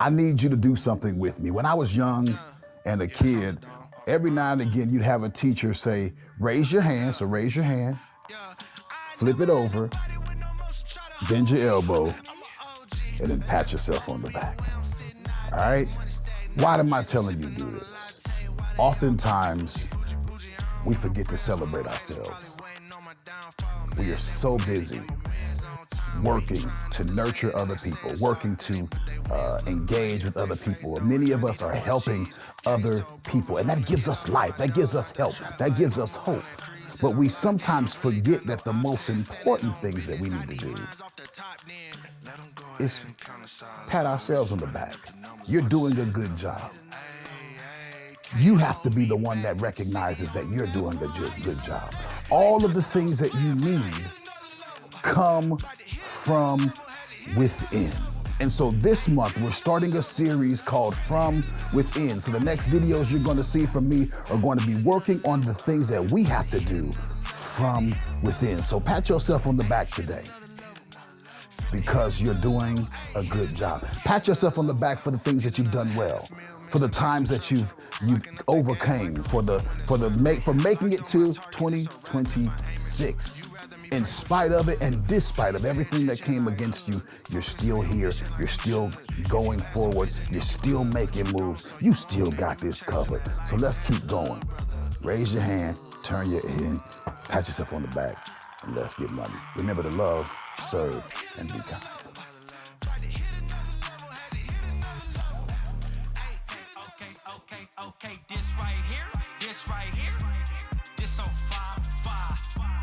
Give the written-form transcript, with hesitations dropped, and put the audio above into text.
I need you to do something with me. When I was young and a kid, every now and again, you'd have a teacher say, raise your hand. So raise your hand, flip it over, bend your elbow, and then pat yourself on the back. All right? Why am I telling you to do this? Oftentimes, we forget to celebrate ourselves. We are so busy working to nurture other people, working to engage with other people. Many of us are helping other people, and that gives us life, that gives us help, that gives us hope. But we sometimes forget that the most important things that we need to do is pat ourselves on the back. You're doing a good job. You have to be the one that recognizes that you're doing a good job. All of the things that you need come from within. And so this month, we're starting a series called From Within. So the next videos you're going to see from me are going to be working on the things that we have to do from within. So pat yourself on the back today, because you're doing a good job. Pat yourself on the back for the things that you've done well, for the times that you've overcame, for making it to 2026. In spite of it and despite of everything that came against you, you're still here. You're still going forward. You're still making moves. You still got this covered. So let's keep going. Raise your hand, turn your head, pat yourself on the back, and let's get money. Remember to love, serve, and be kind. Okay, this right here, this so fire.